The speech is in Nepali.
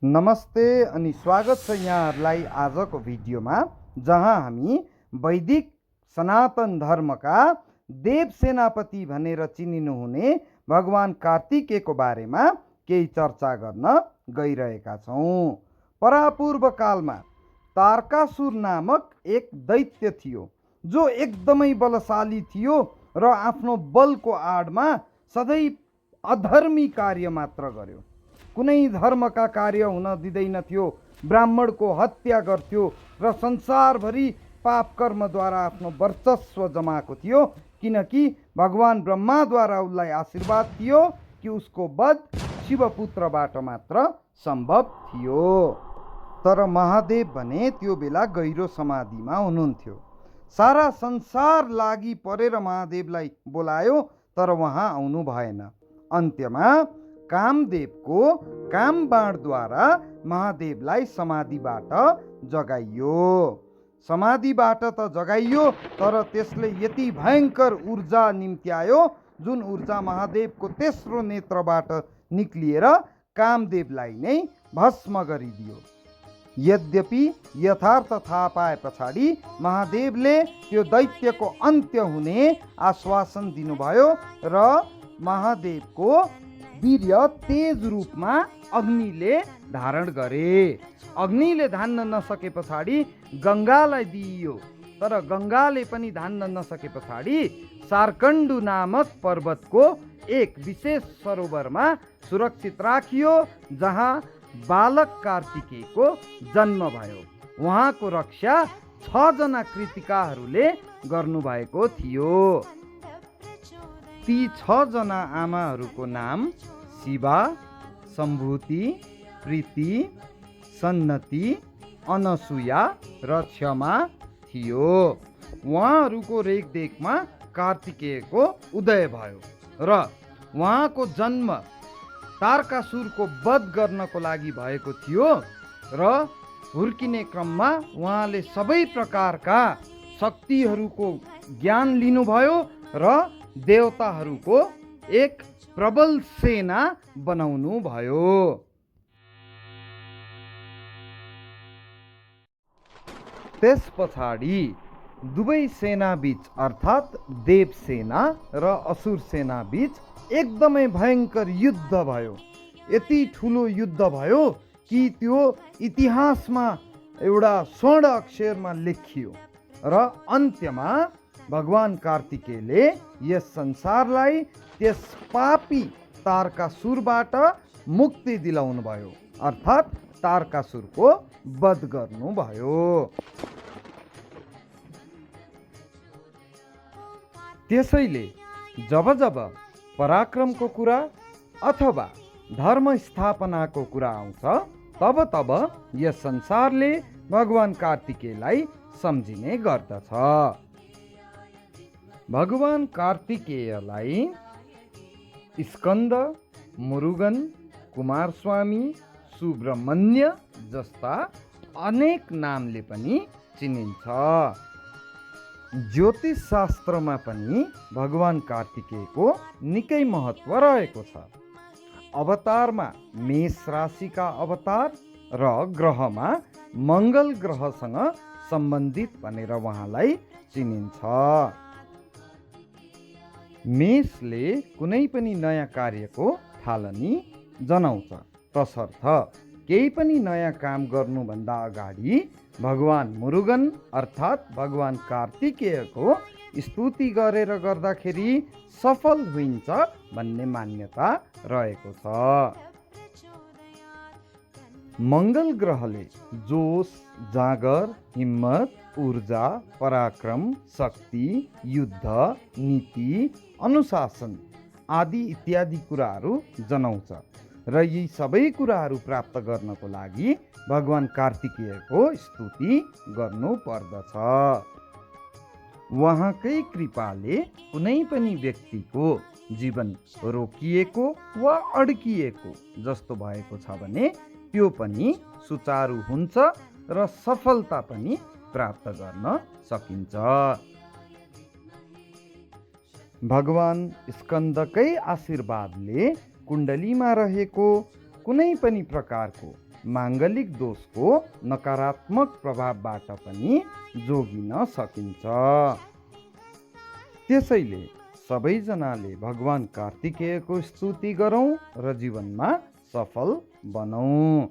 नमस्ते अनि स्वागत छ यहाँहरूलाई आजको भिडियोमा, जहाँ हामी वैदिक सनातन धर्मका देव सेनापति भनेर चिनिनुहुने भगवान कार्तिकेयको बारेमा केही चर्चा गर्न गइरहेका छौँ। परापूर्व कालमा तारकासुर नामक एक दैत्य थियो, जो एकदमै बलशाली थियो र आफ्नो बलको आडमा सधैँ अधर्मी कार्य मात्र गर्यो। कुनै धर्मका कार्य हुन दिँदैनथ्यो, ब्राह्मणको हत्या गर्थ्यो र संसारभरि पाप कर्मद्वारा आफ्नो वर्चस्व जमाएको थियो, किनकि भगवान ब्रह्माद्वारा उसलाई आशीर्वाद थियो कि उसको वध शिवपुत्रबाट मात्र सम्भव थियो। तर महादेव भने त्यो बेला गहिरो समाधिमा हुनुहुन्थ्यो। सारा संसार लागि परेर महादेवलाई बोलायो, तर उहाँ आउनु भएन। अन्त्यमा कामदेवको कामबाणद्वारा महादेवलाई समाधिबाट जगाइयो। समाधिबाट त जगाइयो, तर त्यसले यति भयङ्कर ऊर्जा निम्त्यायो, जुन ऊर्जा महादेवको तेस्रो नेत्रबाट निक्लिएर कामदेवलाई नै भस्म गरिदियो। यद्यपि यथार्थ थाहा पाए पछाडि महादेवले त्यो दैत्यको अन्त्य हुने आश्वासन दिनुभयो र महादेवको वीर्य तेज रूपमा अग्निले धारण गरे। अग्निले धान्न नसके पछाडि गङ्गालाई दिइयो, तर गङ्गाले पनि धान्न नसके पछाडि सारकण्डु नामक पर्वतको एक विशेष सरोवरमा सुरक्षित राखियो, जहाँ बालक कार्तिकेयको जन्म भयो। उहाँको रक्षा 6 जना कृतिकाहरूले गर्नुभएको थियो। ती 6 जना आमाहरूको नाम शिवा, सम्भूति, प्रीति, सन्नति, अनसुया र क्षमा थियो। उहाँहरूको रेखदेखमा कार्तिकेयको उदय भयो र उहाँको जन्म तारकासुरको वध गर्नको लागि भएको थियो र हुर्किने क्रममा उहाँले सबै प्रकारका शक्तिहरूको ज्ञान लिनुभयो र देवताहरूको एक प्रबल सेना बनाउनु भयो। त्यस पछाडि दुवै सेना बीच अर्थात् देव सेना र असुर सेना बीच एकदमै भयङ्कर युद्ध भयो। यति ठुलो युद्ध भयो कि त्यो इतिहासमा एउटा स्वर्ण अक्षरमा लेखियो र अन्त्यमा भगवान कार्तिकेयले यस संसारलाई त्यस पापी तारकासुरबाट मुक्ति दिलाउनु भयो, अर्थात् तारकासुरको वध गर्नुभयो। त्यसैले जब जब पराक्रमको कुरा अथवा धर्म स्थापनाको कुरा आउँछ, तब तब यस संसारले भगवान कार्तिकेयलाई सम्झिने गर्दछ। भगवान कार्तिकेयलाई स्कन्द, मुरुगन, कुमारस्वामी, सुब्रमण्य जस्ता अनेक नामले पनि चिनिन्छ। ज्योतिष शास्त्रमा पनि भगवान कार्तिकेयको निकै महत्त्व रहेको छ। अवतारमा मेष राशिका अवतार र ग्रहमा मङ्गल ग्रहसँग सम्बन्धित भनेर उहाँलाई चिनिन्छ। मेषले कुनै पनि नयाँ कार्यको थालनी जनाउँछ, तसर्थ केही पनि नयाँ काम गर्नुभन्दा अगाडि भगवान मुरुगन अर्थात् भगवान कार्तिकेयको स्तुति गरेर गर्दाखेरि सफल हुन्छ भन्ने मान्यता रहेको छ। मङ्गल ग्रहले जोश, जागर, हिम्मत, ऊर्जा, पराक्रम, शक्ति, युद्ध, नीति, अनुशासन आदि इत्यादि कुराहरू जनाउँछ र यी सबै कुराहरू प्राप्त गर्नको लागि भगवान कार्तिकेयको स्तुति गर्नु पर्दछ। उहाँकै कृपाले कुनै पनि व्यक्तिको जीवन रोकिएको वा अड्किएको जस्तो भएको छ भने त्यो पनि सुचारू हुन्छ र सफलता पनि प्राप्त गर्न सकिन्छ। भगवान स्कन्दकै आशीर्वादले कुण्डलीमा रहेको कुनै पनि प्रकारको माङ्गलिक दोषको नकारात्मक प्रभावबाट पनि जोगिन सकिन्छ। त्यसैले सबैजनाले भगवान कार्तिकेयको स्तुति गरौँ र जीवनमा सफल बनौँ।